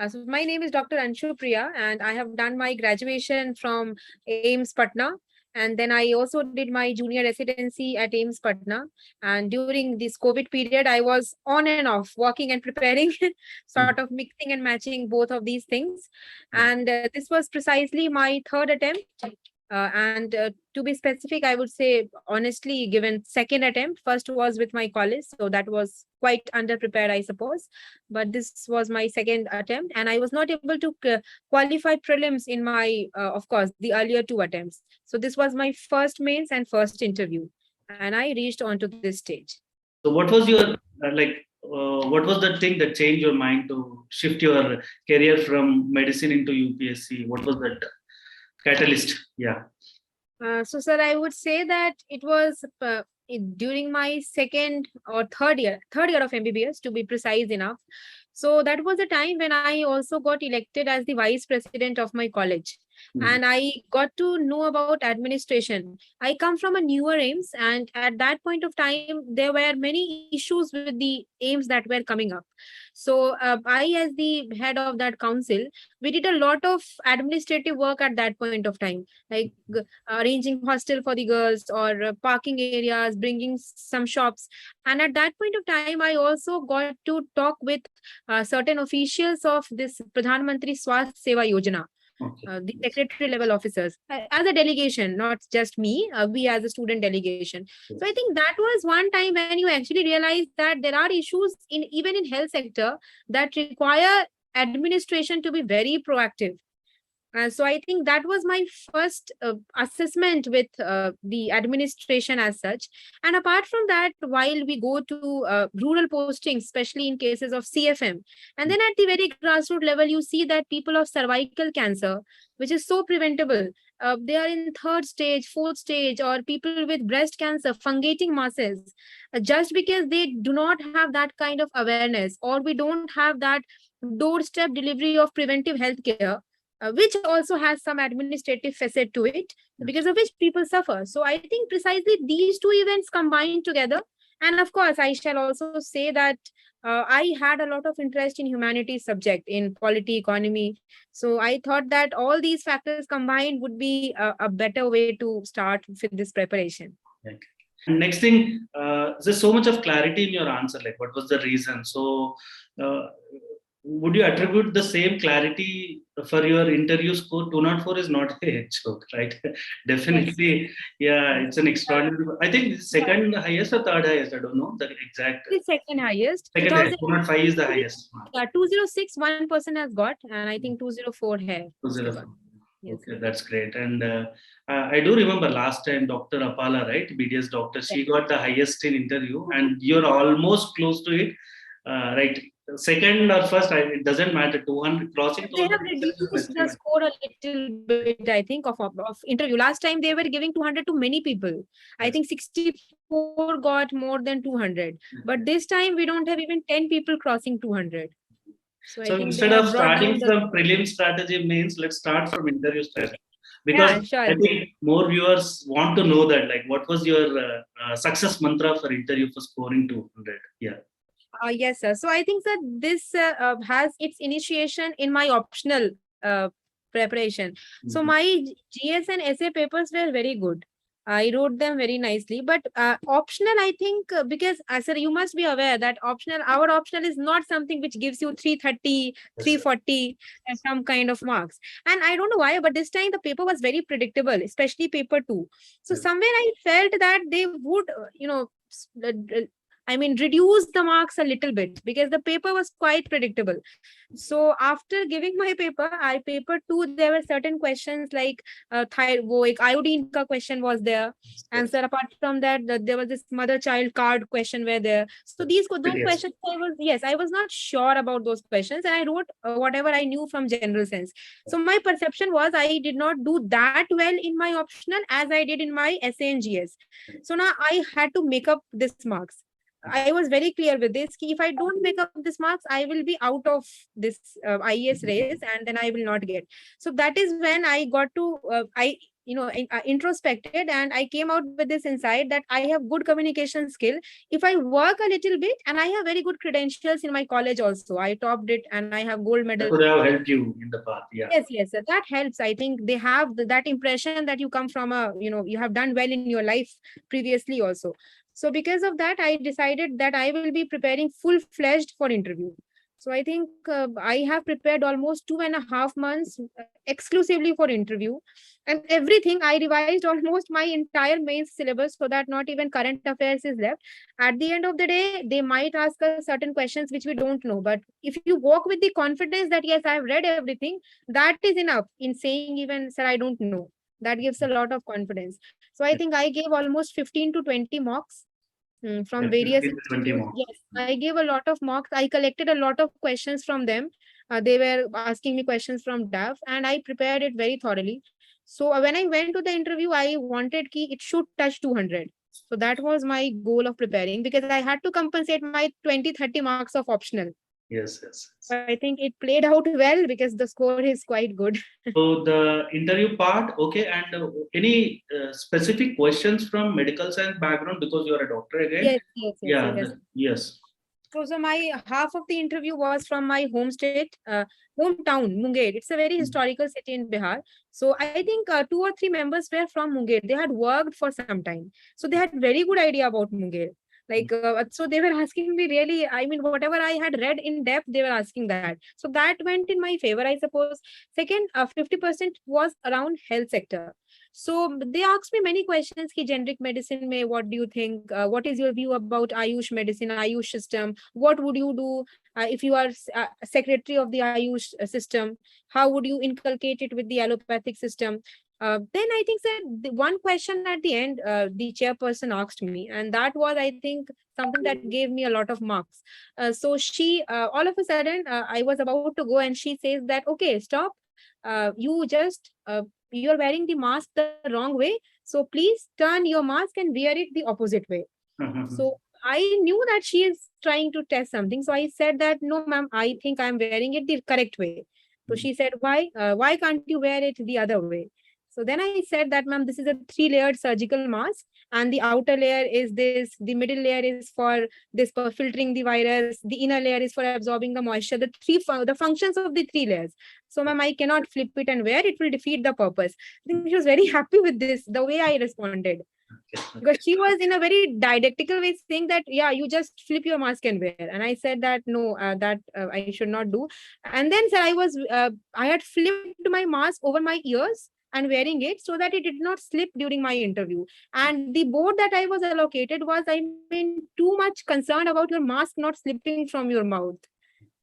So my name is Dr. Anshu Priya, and I have done my graduation from AIIMS Patna. And then I also did my junior residency at AIIMS Patna. And during this COVID period, I was on and off working and preparing, sort of mixing and matching both of these things. And this was precisely my third attempt. And to be specific, I would say, honestly, given second attempt, first was with my college. So that was quite underprepared, I suppose. But this was my second attempt. And I was not able to qualify prelims in my, of course, the earlier two attempts. So this was my first mains and first interview. And I reached onto this stage. So what was your, what was the thing that changed your mind to shift your career from medicine into UPSC? What was that catalyst? Yeah. So, sir, I would say that it was during my second or third year of MBBS, to be precise enough. So that was a time when I also got elected as the vice president of my college. And I got to know about administration. I come from a newer AIIMS, and at that point of time, there were many issues with the AIIMS that were coming up. So I, as the head of that council, we did a lot of administrative work at that point of time, like arranging hostel for the girls or parking areas, bringing some shops. And at that point of time, I also got to talk with certain officials of this Pradhan Mantri Swasth Seva Yojana. The secretary level officers as a delegation, not just me, we as a student delegation. So I think that was one time when you actually realize that there are issues even in health sector that require administration to be very proactive. So I think that was my first assessment with the administration as such. And apart from that, while we go to rural postings, especially in cases of CFM, and then at the very grassroots level, you see that people of cervical cancer, which is so preventable, they are in third stage, fourth stage, or people with breast cancer, fungating masses, just because they do not have that kind of awareness, or we don't have that doorstep delivery of preventive health care, which also has some administrative facet to it, because of which people suffer. So I think precisely these two events combined together. And of course, I shall also say that I had a lot of interest in humanities subject in polity, economy. So I thought that all these factors combined would be a better way to start with this preparation. Okay. And next thing, there's so much of clarity in your answer, like what was the reason? So would you attribute the same clarity for your interview score? 204 is not a joke, right? Definitely. Yeah, it's an extraordinary. I think second highest or third highest, I don't know the exact. The second highest. Second highest. 205 is the highest. Yeah, 206 one person has got, and I think 204 here. 204. Yes. Okay, that's great. And I do remember last time Dr. Apala, right, BDS doctor, she got the highest in interview, and you're almost close to it, right? Second or first, it doesn't matter. 200 crossing. They have reduced the score a little bit, I think, of interview. Last time they were giving 200 to many people. I think 64 got more than 200. But this time we don't have even 10 people crossing 200. So instead of starting from prelim strategy means, let's start from interview strategy. Because I think more viewers want to know that, like, what was your success mantra for interview for scoring 200? Yeah. Yes, sir. So I think that this has its initiation in my optional preparation. So my GS and essay papers were very good. I wrote them very nicely, but optional, I think, because sir, you must be aware that our optional is not something which gives you 330, 340, and some kind of marks. And I don't know why, but this time the paper was very predictable, especially paper 2. So somewhere I felt that they would, reduce the marks a little bit, because the paper was quite predictable. So after giving my paper, paper 2, there were certain questions like iodine ka question was there. And sir, apart from that, there was this mother-child card question were there. So those questions, I was not sure about those questions, and I wrote whatever I knew from general sense. So my perception was I did not do that well in my optional as I did in my essay and GS. So now I had to make up this marks. I was very clear with this. If I don't make up this marks, I will be out of this IES race, and then I will not get. So that is when I got to, introspected, and I came out with this insight that I have good communication skill. If I work a little bit, and I have very good credentials in my college also, I topped it and I have gold That medal. could have helped you in the path. Yeah. Yes, yes, sir. That helps. I think they have that impression that you come from a, you have done well in your life previously also. So because of that, I decided that I will be preparing full-fledged for interview. So I think I have prepared almost 2.5 months exclusively for interview, and everything I revised almost my entire main syllabus so that not even current affairs is left. At the end of the day, they might ask us certain questions which we don't know, but if you walk with the confidence that yes, I have read everything, that is enough in saying even, sir, I don't know. That gives a lot of confidence. So I think I gave almost 15 to 20 mocks from Yeah, various 15 to 20 institutes. more. Yes, I gave a lot of mocks. I collected a lot of questions from them. They were asking me questions from DAF, and I prepared it very thoroughly. So when I went to the interview, I wanted ki it should touch 200. So that was my goal of preparing, because I had to compensate my 20-30 marks of optional. Yes, yes. So I think it played out well because the score is quite good. So the interview part, okay, and any specific questions from medical science background, because you are a doctor again? Yes, yes, yes, Yeah, yes. yes. So my half of the interview was from my home state, hometown, Munger. It's a very historical city in Bihar. So I think 2 or 3 members were from Munger. They had worked for some time, so they had very good idea about Munger. Like, so they were asking me really. I mean, whatever I had read in depth, they were asking that. So that went in my favor, I suppose. Second, 50% was around health sector. So they asked me many questions. Ki generic medicine mein, what do you think? What is your view about Ayush medicine, Ayush system? What would you do if you are secretary of the Ayush system? How would you inculcate it with the allopathic system? Then I think that the one question at the end, the chairperson asked me, and that was, I think, something that gave me a lot of marks. So she, all of a sudden, I was about to go, and she says that, okay, stop. You just you're wearing the mask the wrong way. So please turn your mask and wear it the opposite way. So I knew that she is trying to test something. So I said that, no, ma'am, I think I'm wearing it the correct way. So she said, why? Why can't you wear it the other way? So then I said that, ma'am, this is a 3-layered surgical mask, and the outer layer is this, the middle layer is for this, for filtering the virus, the inner layer is for absorbing the moisture, the functions of the 3 layers. So, ma'am, I cannot flip it and wear it, will defeat the purpose. I think she was very happy with this, the way I responded. Because she was in a very didactical way saying that, yeah, you just flip your mask and wear. And I said that, no, that I should not do. And then, sir, I had flipped my mask over my ears and wearing it so that it did not slip during my interview. And the board that I was allocated was, I mean, too much concerned about your mask not slipping from your mouth.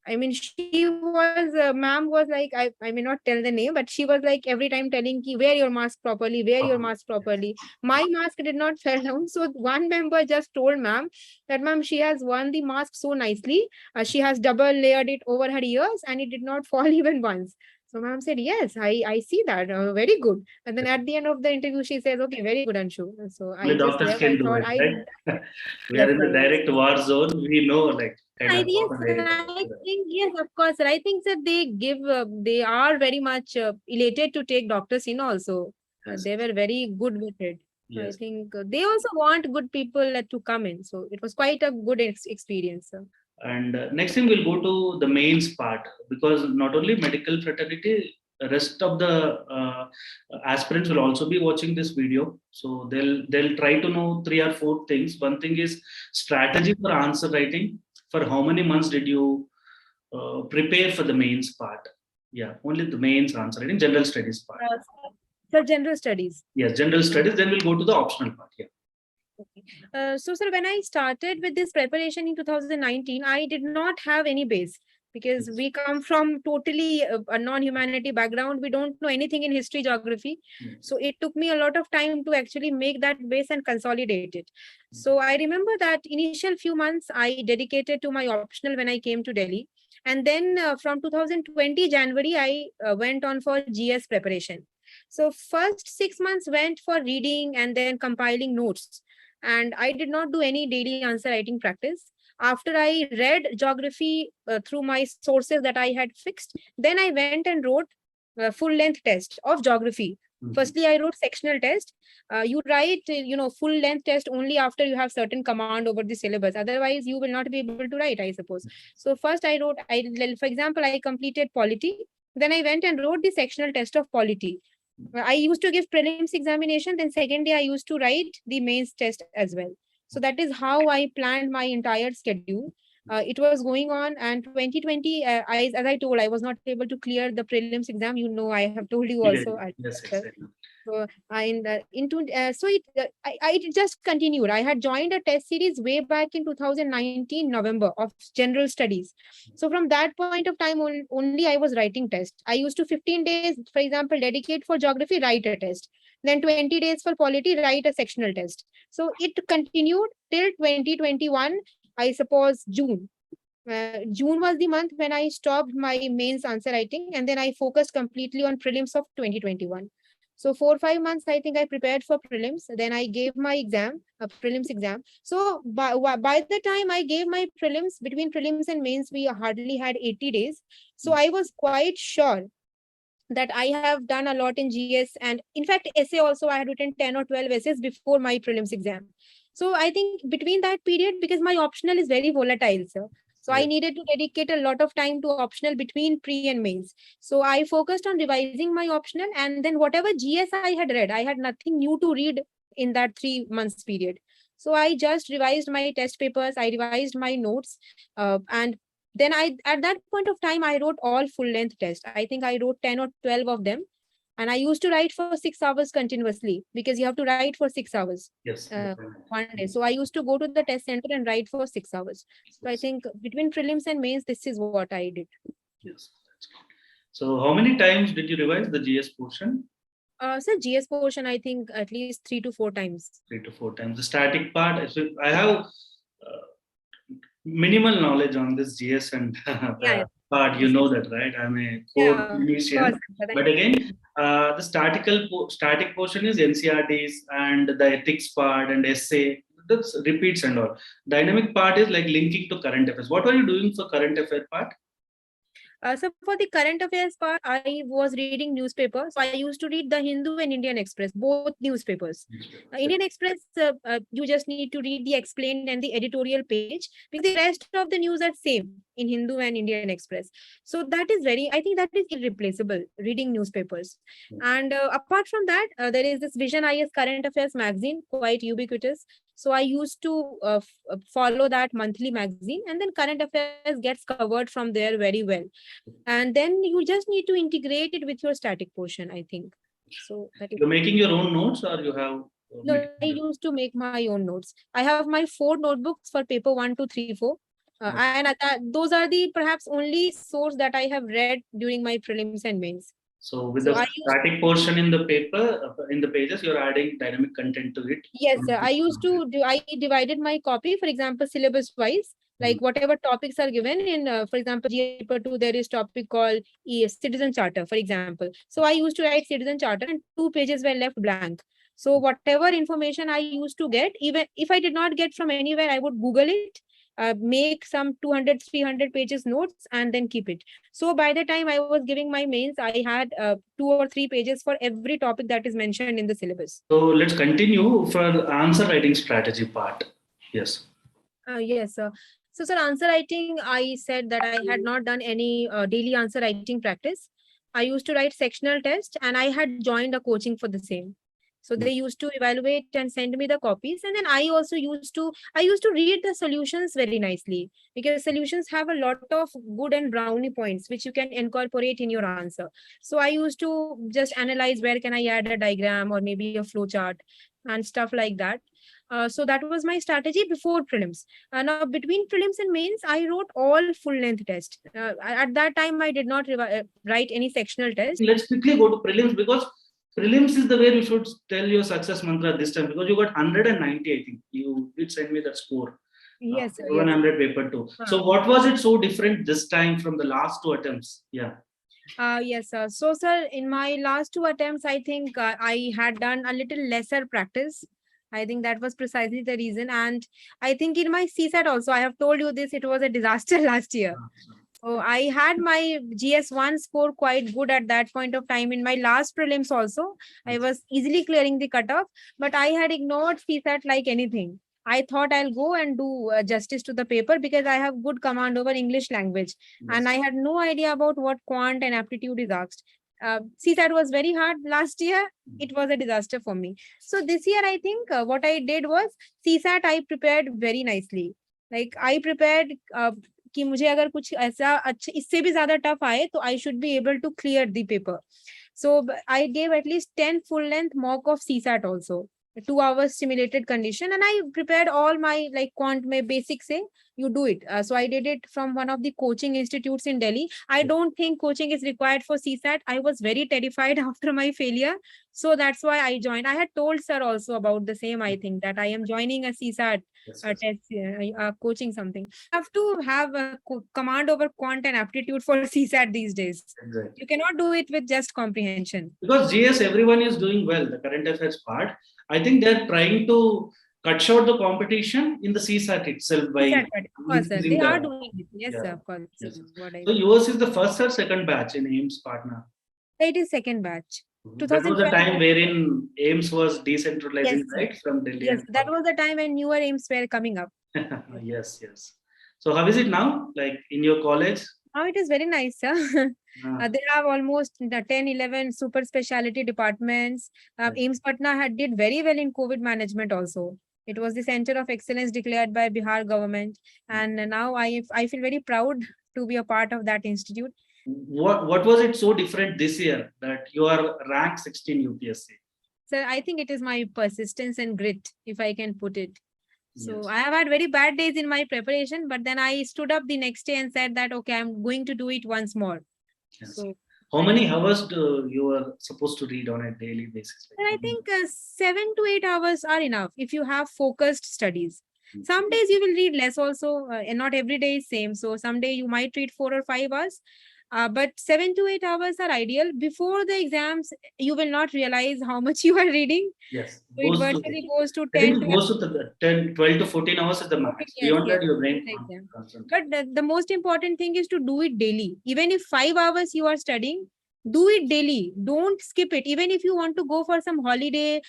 I mean, she was, ma'am was like, I may not tell the name, but she was like every time telling ki, wear your mask properly, wear your mask properly. My mask did not fall down. So one member just told ma'am that, ma'am, she has worn the mask so nicely. She has double layered it over her ears and it did not fall even once. So ma'am said, yes, I see that. Very good. And then at the end of the interview, she says, okay, very good, Anshu. So I Only just doctors left. I can do thought it, I, right? We are yes, in the sir, yes. direct war zone. We know, like, kind of Yes, how and I think, yes, of course, sir. I think that they are very much elated to take doctors in also. Yes, They were very good with it. So I yes. think they also want good people to come in. So it was quite a good experience, sir. And next thing we'll go to the mains part, because not only medical fraternity, the rest of the aspirants will also be watching this video. So they'll try to know 3 or 4 things. One thing is strategy for answer writing. For how many months did you prepare for the mains part? Yeah, only the mains answer writing, general studies part. Uh, Sir, general studies. Yes, general studies. Then we'll go to the optional part. Yeah. Okay. So, sir, when I started with this preparation in 2019, I did not have any base because Yes. we come from totally a non-humanity background. We don't know anything in history, geography. Yes. So it took me a lot of time to actually make that base and consolidate it. So I remember that initial few months I dedicated to my optional when I came to Delhi. And then from 2020 January, I went on for GS preparation. So first 6 months went for reading and then compiling notes, and I did not do any daily answer writing practice. After I read geography through my sources that I had fixed, then I went and wrote a full length test of geography Firstly, I wrote sectional test. You write, full length test only after you have certain command over the syllabus. Otherwise, you will not be able to write, I suppose. So first I wrote, for example, I completed polity. Then I went and wrote the sectional test of polity. I used to give prelims examination. Then second day I used to write the mains test as well. So that is how I planned my entire schedule. It was going on, and 2020, as I told, I was not able to clear the prelims exam. I have told you Yeah, also. yes, exactly. So it just continued. I had joined a test series way back in 2019 November of general studies. So from that point of time only I was writing tests. I used to 15 days, for example, dedicate for geography, write a test. Then 20 days for polity, write a sectional test. So it continued till 2021, I suppose June. June was the month when I stopped my mains answer writing, and then I focused completely on prelims of 2021. So 4 5 months, I think I prepared for prelims. Then I gave my exam, a prelims exam. So by the time I gave my prelims, between prelims and mains, we hardly had 80 days. So I was quite sure that I have done a lot in GS, and in fact, essay also I had written 10 or 12 essays before my prelims exam. So I think between that period, because my optional is very volatile, sir. So I Yeah. needed to dedicate a lot of time to optional between pre and mains. So I focused on revising my optional, and then whatever GS I had read, I had nothing new to read in that 3 months period. So I just revised my test papers, I revised my notes, and then at that point of time, I wrote all full length tests. I think I wrote 10 or 12 of them. And I used to write for 6 hours continuously, because you have to write for 6 hours Yes. one day. So I used to go to the test center and write for 6 hours. So I think between prelims and mains, this is what I did. Yes. That's good. So, how many times did you revise the GS portion? So GS portion, I think at least 3 to 4 times. 3 to 4 times. The static part, so I have minimal knowledge on this GS and Yeah, the part. You yes, know yes. that, right? I'm a code Yeah, of clinician. course. But But again, the static portion is NCRTs and the ethics part and essay. That's repeats and all. Dynamic part is like linking to current affairs. What were you doing for current affair part? So for the current affairs part, I was reading newspapers. So I used to read the Hindu and Indian Express, both newspapers. Indian Express, you just need to read the explained and the editorial page, because the rest of the news are same in Hindu and Indian Express. So that is I think that is irreplaceable, reading newspapers. And apart from that, there is this Vision IS Current Affairs magazine, quite ubiquitous. So I used to follow that monthly magazine, and then current affairs gets covered from there very well. And then you just need to integrate it with your static portion, I think. So that is. You're making your own notes, or you have No, I used to make my own notes. I have my 4 notebooks for paper 1, 2, 3, 4. And those are the perhaps only source that I have read during my prelims and mains. So with So the I used static portion in the paper, in the pages, you're adding dynamic content to it. Yes, sir. I used to do, I divided my copy, for example, syllabus wise, like whatever topics are given in, for example, GS paper 2, there is topic called citizen charter, for example. So I used to write citizen charter and 2 pages were left blank. So whatever information I used to get, even if I did not get from anywhere, I would Google it, make some 200, 300 pages notes, and then keep it. So by the time I was giving my mains, I had 2 or 3 pages for every topic that is mentioned in the syllabus. So let's continue for the answer writing strategy part. Yes. Yes, sir. So, sir, answer writing, I said that I had not done any daily answer writing practice. I used to write sectional test, and I had joined a coaching for the same. So they used to evaluate and send me the copies, and then I used to read the solutions very nicely, because solutions have a lot of good and brownie points which you can incorporate in your answer. So I used to just analyze where can I add a diagram or maybe a flow chart and stuff like that. So that was my strategy before prelims. Now between prelims and mains, I wrote all full length tests. At that time, I did not write any sectional test. Let's quickly go to prelims, because prelims is the way you should tell your success mantra this time, because you got 190. I think you did send me that score. Yes, sir, yes. 100 paper 2. So what was it so different this time from the last 2 attempts? Yeah. Yes, sir. So, sir, in my last 2 attempts, I think I had done a little lesser practice. I think that was precisely the reason. And I think in my CSAT also, I have told you this, it was a disaster last year. So I had my GS1 score quite good at that point of time. In my last prelims also, I was easily clearing the cutoff, but I had ignored CSAT like anything. I thought I'll go and do justice to the paper because I have good command over English language. And I had no idea about what quant and aptitude is asked. CSAT was very hard last year. It was a disaster for me. So this year, I think what I did was CSAT I prepared very nicely. Like I prepared कि मुझे अगर कुछ ऐसा अच्छा इससे भी ज्यादा tough आए तो I should be able to clear the paper. So I gave at least 10 full length mock of CSAT also, 2 hours simulated condition, and I prepared all my like quant mein basic say you do it. So I did it from one of the coaching institutes in Delhi. I don't think coaching is required for CSAT. I was very terrified after my failure, so that's why I joined. I had told sir also about the same. I think that I am joining a CSAT test, coaching something. Have to have a command over quant and aptitude for CSAT these days. Exactly. You cannot do it with just comprehension. Because GS, everyone is doing well, the current affairs part. I think they're trying to cut short the competition in the CSAT itself by CSAT, of course, sir. They are doing it. Yes, yeah. sir, of course. Yes. What I So yours is the first or second batch in AIIMS Patna? It is second batch. That was the 2012. time wherein AIIMS was decentralizing, Yes, right, from Delhi. yes, and that was the time when newer aims were coming up. yes, yes. So how is it now, like in your college? Now it is very nice, sir. They have almost the 10, 11 super specialty departments. AIIMS Patna had did very well in COVID management also. It was the center of excellence declared by Bihar government. And now I feel very proud to be a part of that institute. What was it so different this year that you are ranked 16 UPSC? So I think it is my persistence and grit, if I can put it. So Yes. I have had very bad days in my preparation, but then I stood up the next day and said that, okay, I'm going to do it once more. Yes. So how many hours do you are supposed to read on a daily basis? and I think 7 to 8 hours are enough if you have focused studies. Some days you will read less also, and not every day is same. So someday you might read 4 or 5 hours. But 7 to 8 hours are ideal. Before the exams, you will not realize how much you are reading. Yes. So it virtually goes to I 10 think it goes to the 10, 12 to 14 hours is the max. Yes, Beyond yes, that, your brain yes, can't concentrate. But the most important thing is to do it daily. Even if 5 hours you are studying, do it daily. Don't skip it. Even if you want to go for some holiday,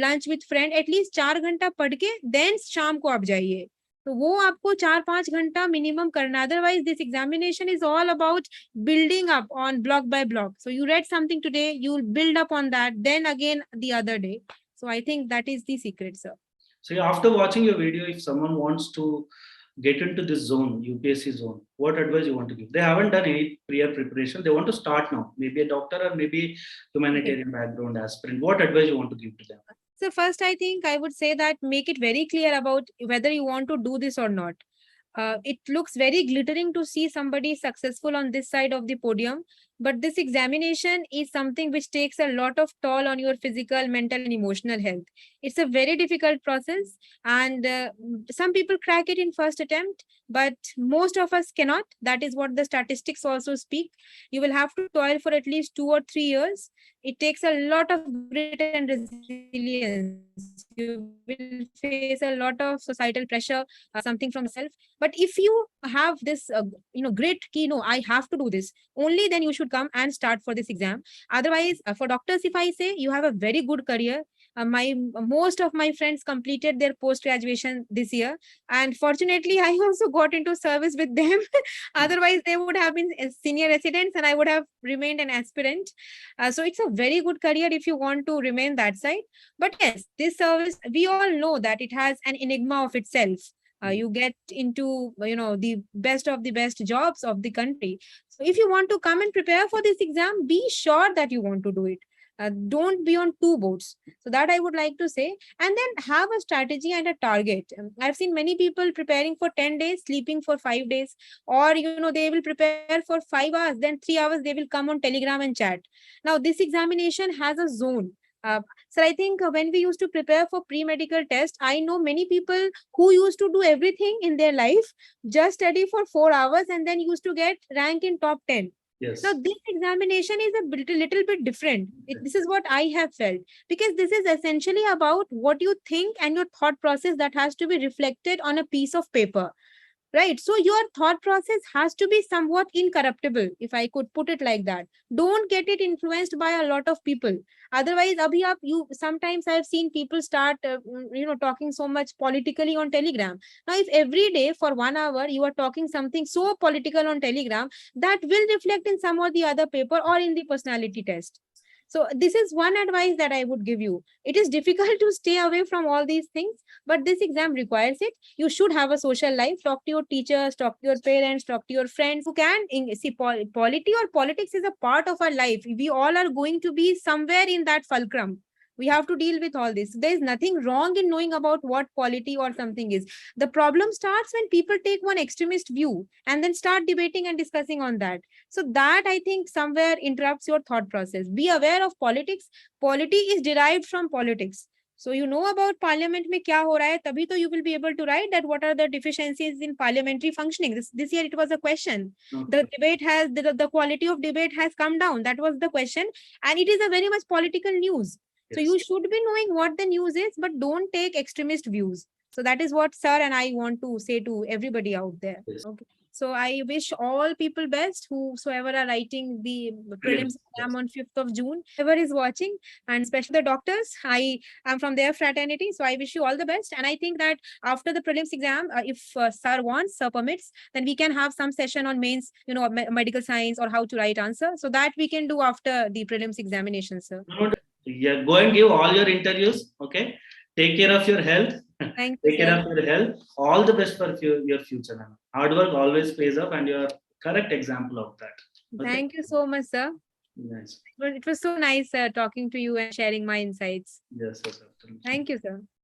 lunch with friend, at least 4 घंटा पढ़ के then शाम को आप जाइए. तो वो आपको 4-5 घंटा minimum करना. Otherwise, this examination is all about building up on block by block. So you read something today, you will build up on that. Then again the other day. So I think that is the secret, sir. So after watching your video, if someone wants to get into this zone, UPSC zone, what advice you want to give? They haven't done any prior preparation. They want to start now. Maybe a doctor or maybe humanitarian background aspirant. What advice you want to give to them? So first, I think I would say that make it very clear about whether you want to do this or not. It looks very glittering to see somebody successful on this side of the podium, but this examination is something which takes a lot of toll on your physical, mental, and emotional health. It's a very difficult process, and some people crack it in first attempt, but most of us cannot. That is what the statistics also speak. You will have to toil for at least 2 or 3 years. It takes a lot of grit and resilience. You will face a lot of societal pressure, something from yourself. But if you have this, grit, I have to do this, only then you should come and start for this exam. Otherwise, for doctors, if I say, you have a very good career. Most of my friends completed their post graduation this year, and fortunately I also got into service with them. Otherwise they would have been senior residents and I would have remained an aspirant. So it's a very good career if you want to remain that side. But yes, this service, we all know that it has an enigma of itself. You get into the best of the best jobs of the country. So if you want to come and prepare for this exam, be sure that you want to do it. Don't be on two boats. So that I would like to say. And then have a strategy and a target. I've seen many people preparing for 10 days, sleeping for 5 days, or they will prepare for 5 hours, then 3 hours they will come on Telegram and chat. Now this examination has a zone. So I think when we used to prepare for pre-medical test, I know many people who used to do everything in their life, just study for 4 hours and then used to get rank in top 10. Yes. Now, this examination is a little bit different. This is what I have felt, because this is essentially about what you think and your thought process that has to be reflected on a piece of paper. Right. So your thought process has to be somewhat incorruptible, if I could put it like that. Don't get it influenced by a lot of people. Otherwise, abhi aap, you sometimes I've seen people start, talking so much politically on Telegram. Now, if every day for 1 hour you are talking something so political on Telegram, that will reflect in some or the other paper or in the personality test. So this is one advice that I would give you. It is difficult to stay away from all these things, but this exam requires it. You should have a social life. Talk to your teachers, talk to your parents, talk to your friends who can see polity or politics is a part of our life. We all are going to be somewhere in that fulcrum. We have to deal with all this. There is nothing wrong in knowing about what polity or something is. The problem starts when people take one extremist view and then start debating and discussing on that. So that, I think, somewhere interrupts your thought process. Be aware of politics. Polity is derived from politics. So you know about parliament में क्या हो रहा है, तभी तो you will be able to write that what are the deficiencies in parliamentary functioning. This year it was a question. The debate has the quality of debate has come down. That was the question, and it is a very much political news. So you should be knowing what the news is, but don't take extremist views. So that is what sir and I want to say to everybody out there. Yes. Okay. So I wish all people best whosoever are writing the prelims exam on 5th of June, whoever is watching, and especially the doctors. I'm from their fraternity, so I wish you all the best. And I think that after the prelims exam, if sir wants, sir permits, then we can have some session on mains, medical science or how to write answer. So that we can do after the prelims examination, sir. Yeah, go and give all your interviews. Okay, take care of your health. Thank you, Take care sir. of your health. All the best for your future. Ma'am. Hard work always pays off, and you're a correct example of that. Okay? Thank you so much, sir. Nice. It was so nice talking to you and sharing my insights. Yes, yes, absolutely. Thank you, sir.